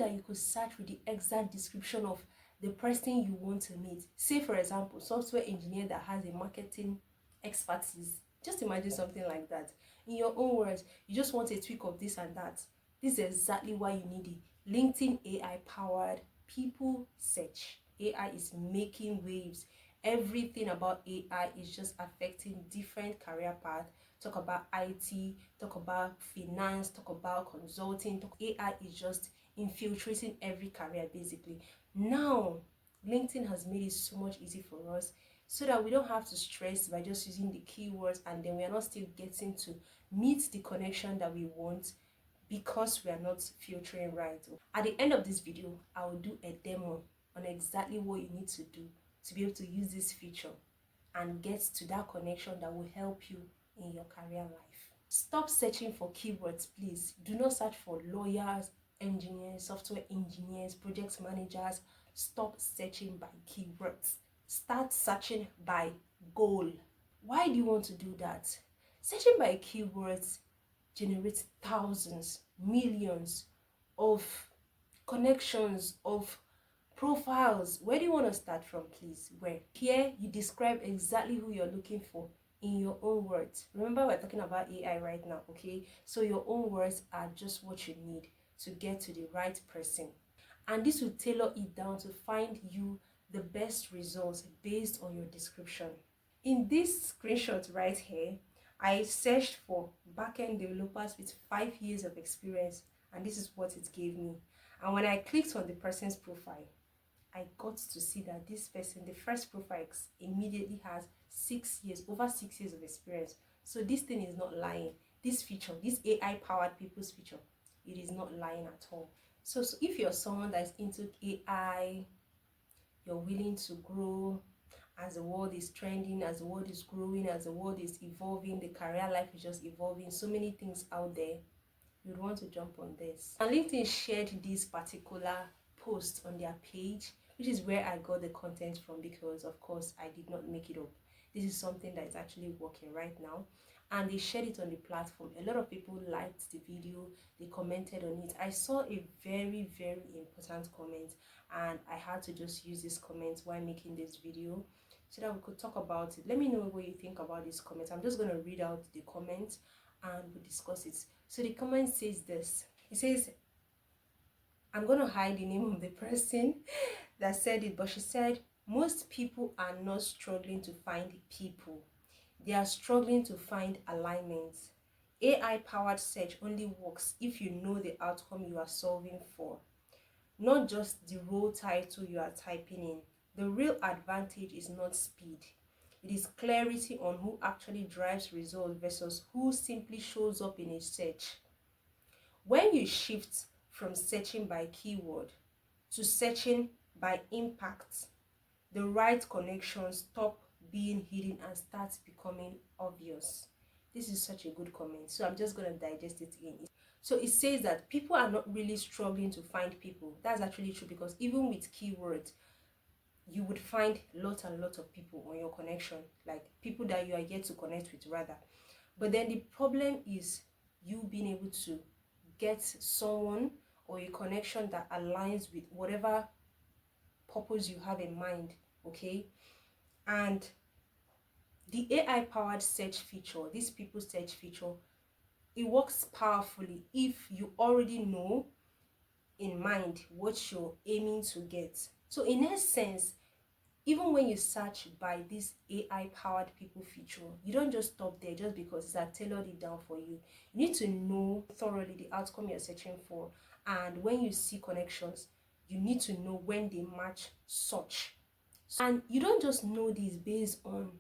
that you could search with the exact description of the person you want to meet. Say for example, software engineer that has a marketing expertise. Just imagine something like that. In your own words, you just want a tweak of this and that. This is exactly why you need it. LinkedIn AI powered people search. AI is making waves. Everything about AI is just affecting different career paths. Talk about IT, talk about finance, talk about consulting. AI is just infiltrating every career basically. Now, LinkedIn has made it so much easy for us so that we don't have to stress by just using the keywords, and then we are not still getting to meet the connection that we want because we are not filtering right. At the end of this video, I will do a demo on exactly what you need to do to be able to use this feature and get to that connection that will help you in your career life. Stop searching for keywords, please. Do not search for lawyers, engineers, software engineers, project managers. Stop searching by keywords. Start searching by goal. Why do you want to do that? Searching by keywords generates thousands, millions of connections, of profiles. Where do you want to start from, please? Where? Here you describe exactly who you're looking for in your own words. Remember, we're talking about AI right now, okay? So your own words are just what you need to get to the right person, and this will tailor it down to find you the best results based on your description. In this screenshot right here, I searched for backend developers with 5 years of experience, and this is what it gave me. And when I clicked on the person's profile, I got to see that this person, the first profile, immediately has 6 years, over 6 years of experience. So this thing is not lying. This feature, this AI powered people's feature, it is not lying at all. So if you're someone that is into AI, you're willing to grow as the world is trending, as the world is growing, as the world is evolving, the career life is just evolving, so many things out there, you'd want to jump on this. And LinkedIn shared this particular post on their page, which is where I got the content from, because of course I did not make it up. This is something that is actually working right now, and they shared it on the platform. A lot of people liked the video, they commented on it. I saw a very, very important comment, and I had to just use this comment while making this video so that we could talk about it. Let me know what you think about this comment. I'm just going to read out the comment and we'll discuss it. So the comment says this. It says, I'm going to hide the name of the person that said it, but she said, most people are not struggling to find people. They are struggling to find alignment. AI-powered search only works if you know the outcome you are solving for, not just the role title you are typing in. The real advantage is not speed. It is clarity on who actually drives results versus who simply shows up in a search. When you shift from searching by keyword to searching by impact, the right connections stop being hidden and start becoming obvious. This is such a good comment, so I'm just going to digest it in. So it says that people are not really struggling to find people. That's actually true, because even with keywords, you would find lots and lots of people on your connection, like people that you are yet to connect with rather. But then the problem is you being able to get someone or a connection that aligns with whatever purpose you have in mind, okay? And the AI powered search feature, this people search feature, it works powerfully if you already know in mind what you're aiming to get. So in essence, even when you search by this AI powered people feature, you don't just stop there just because it's tailored it down for you. You need to know thoroughly the outcome you're searching for, and when you see connections, you need to know when they match such. And you don't just know this based on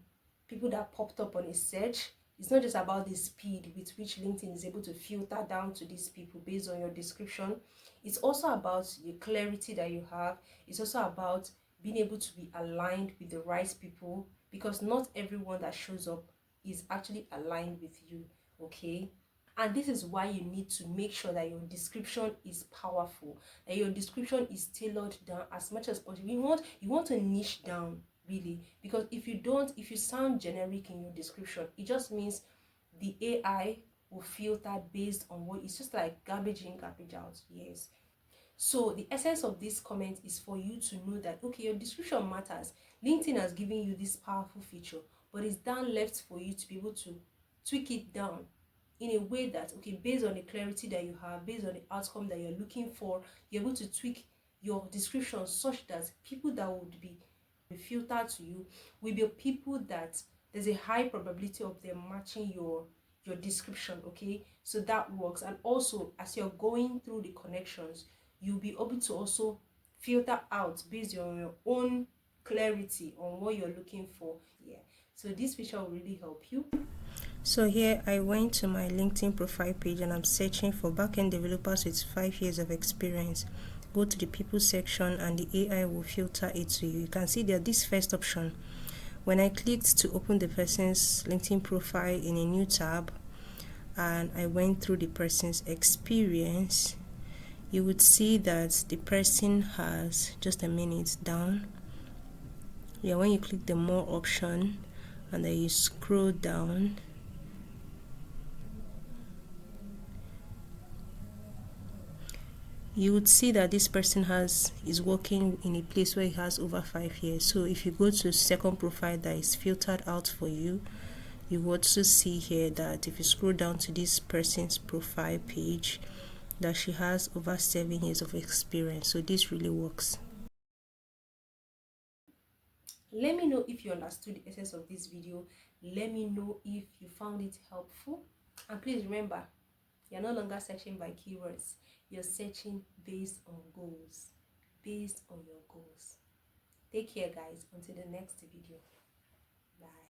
people that popped up on a search. It's not just about the speed with which LinkedIn is able to filter down to these people based on your description. It's also about the clarity that you have. It's also about being able to be aligned with the right people, because not everyone that shows up is actually aligned with you, okay? And this is why you need to make sure that your description is powerful, that your description is tailored down as much as possible. You want to niche down, really, because if you sound generic in your description, it just means the AI will filter based on what it's just like garbage in, garbage out. Yes. So the essence of this comment is for you to know that, okay, your description matters. LinkedIn has given you this powerful feature, but it's down left for you to be able to tweak it down in a way that, okay, based on the clarity that you have, based on the outcome that you're looking for, you're able to tweak your description such that people that would be filtered to you will be people that there's a high probability of them matching your description. Okay, so that works. And also, as you're going through the connections, you'll be able to also filter out based on your own clarity on what you're looking for. Yeah, so this feature will really help you. So here I went to my LinkedIn profile page and I'm searching for backend developers with 5 years of experience. Go to the people section and the AI will filter it to you. You can see that this first option, when I clicked to open the person's LinkedIn profile in a new tab and I went through the person's experience, you would see that the person has, just a minute down, yeah, when you click the more option and then you scroll down, you would see that this person is working in a place where he has over 5 years. So if you go to second profile that is filtered out for you, you will also see here that if you scroll down to this person's profile page, that she has over 7 years of experience. So this really works. Let me know if you understood the essence of this video. Let me know if you found it helpful. And please remember, you're no longer searching by keywords. You're searching based on goals. Based on your goals. Take care, guys. Until the next video. Bye.